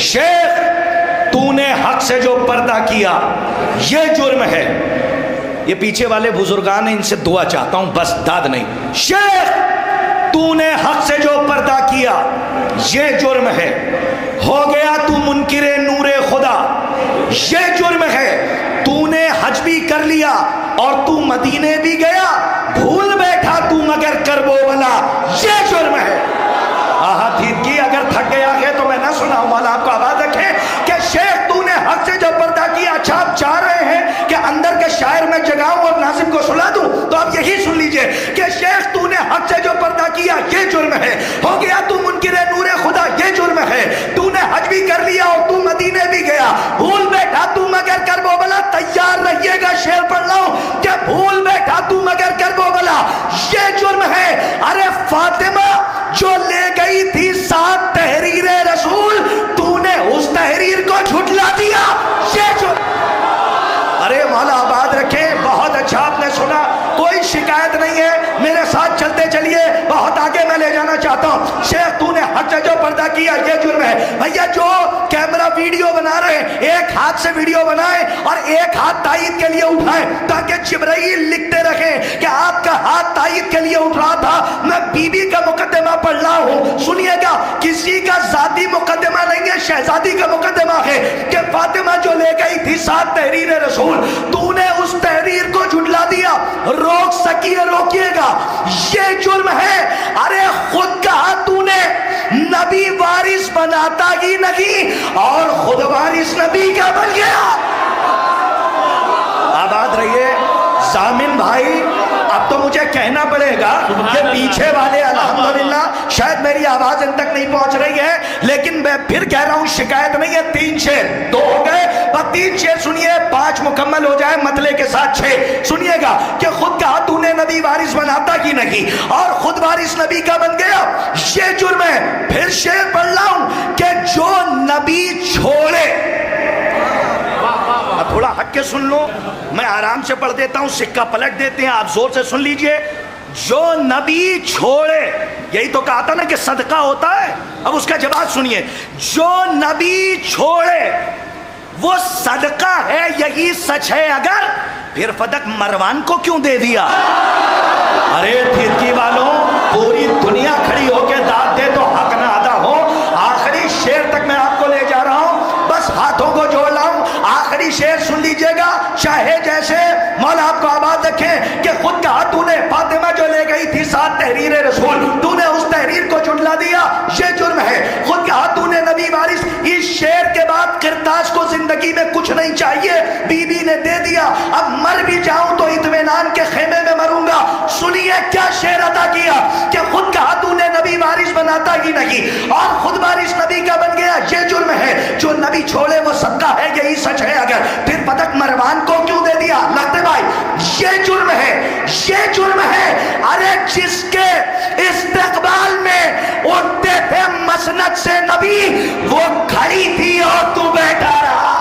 شیخ تو نے حق سے جو پردہ کیا یہ جرم ہے. یہ پیچھے والے بزرگان ہیں، ان سے دعا چاہتا ہوں، بس داد نہیں. شیخ تو نے حق سے جو پردہ کیا یہ جرم ہے. ہو گیا تو منکر نور خدا یہ جرم ہے. تو نے حج بھی کر لیا اور تو مدینے بھی گیا، بھول بیٹھا تو مگر کربو والا یہ جرم ہے. کی اگر تھک گیا ہے تو میں نہ سناؤں والا آپ کو آواز رکھے کہ شیخ تو نے حق سے جو پردہ کیا. اچھا آپ چاہ رہے ہیں کہ اندر کے شاعر میں جگاؤں اور ناظم کو سنا دوں تو آپ یہی سن لیجئے کہ شیخ تو نے حق سے جو پردہ کیا یہ جرم ہے. ہو گیا تو منکر نور خدا یہ جرم ہے. تو نے حج بھی کر لیا اور تو مدینے بھی گیا، بھول بیٹھا تو مگر کربو بلا. تیار رہیے گا شعر پڑھ رہا ہوں کہ بھول بیٹھا تو مگر کربو بلا یہ جرم ہے. ارے فاطمہ جو لے گئی تھی ساتھ تحریر رسول، تو نے اس تحریر کو جھٹلا دیا یہ جو. ارے مولا آباد رکھے. بہت اچھا آپ نے سنا، کوئی شکایت نہیں ہے، میرے ساتھ چلتے چلیے، بہت آگے میں لے جانا چاہتا ہوں. شیخ تو نے حق سے جو پردہ کیا یہ جرم ہے. بھیا جو کیمرہ ویڈیو بنا رہے ہیں ایک ہاتھ سے ویڈیو بنائیں اور ایک ہاتھ تائید کے لیے اٹھائیں تاکہ جبرائیل لکھتے رہیں کہ آپ کا ہاتھ تائید کے لیے اٹھ رہا تھا. میں بی بی کا مقدمہ پڑھ رہا ہوں، سنیے گا، کسی کا ذاتی مقدمہ نہیں ہے، شہزادی کا مقدمہ ہے کہ فاطمہ جو لے گئی تھی ساتھ تحریر رسول، تو نے اس تحریر کو جھٹلا دیا. روک سکیے روکیے گا یہ جرم ہے. ارے خود کہا تو نے نبی وارث بناتا ہی نہیں اور خود وارث نبی کا بن گیا. آباد رہیے ضامن بھائی. اب تو مجھے کہنا پڑے گا کہ پیچھے والے الحمدللہ شاید میری آواز ان تک نہیں پہنچ رہی ہے، لیکن میں پھر کہہ رہا ہوں شکایت نہیں ہے. 3 شعر 2 ہو گئے، بس 3 شعر سنیے، 5 مکمل ہو جائے مطلع کے ساتھ 6 سنیے گا کہ خود کہا تو نے نبی وارث بناتا کی نہیں اور خود وارث نبی کا بن گیا یہ جرم ہے. پھر شعر پڑھ رہا ہوں کہ جو نبی چھوڑے. تھوڑا ہٹ کے سن لو، میں آرام سے پڑھ دیتا ہوں، سکہ پلٹ دیتے ہیں، آپ زور سے سن لیجئے. جو نبی چھوڑے، یہی تو کہا تھا نا کہ صدقہ ہوتا ہے. اب اس کا جواب سنیے، جو نبی چھوڑے وہ صدقہ ہے، یہی سچ ہے اگر پھر فدق مروان کو کیوں دے دیا. ارے پھرکی والوں، پوری دنیا کھڑی ہو کے داد دے تو حق نہ ادا ہو. آخری شعر تک میں آپ کو لے جا رہا ہوں، بس ہاتھوں کو جوڑ رہا ہوں. آخری شعر سن لیجئے گا، چاہے جیسے مولا آپ کو آباد رکھیں کہ خود کہا تو نے فاطمہ جو لے گئی تھی ساتھ تحریر رسول، تو نے اس تحریر کو جھٹلا دیا یہ جرم ہے. خود کہا تو نے نبی وارث. اس شعر کے بعد قرطاس کو زندگی میں کچھ نہیں چاہیے، بی بی نے دے دیا. اب مر بھی جاؤں تو اطمینان کے خیمے میں مروں گا. سنیے کیا شعر ادا کیا کہ خود کہا تو نے نبی وارث بناتا ہی نہیں اور خود وارث نبی کا بن گیا یہ جرم ہے. جو نبی چھوڑے وہ صدقہ ہے، یہی سچ ہے اگر پھر پدک مروان کو کیوں دے دیا. لگتے بھائی یہ جرم ہے، یہ جرم ہے. ارے جس کے استقبال میں اٹھتے تھے مسند سے نبی، وہ کھڑی تھی اور تو بیٹھا رہا.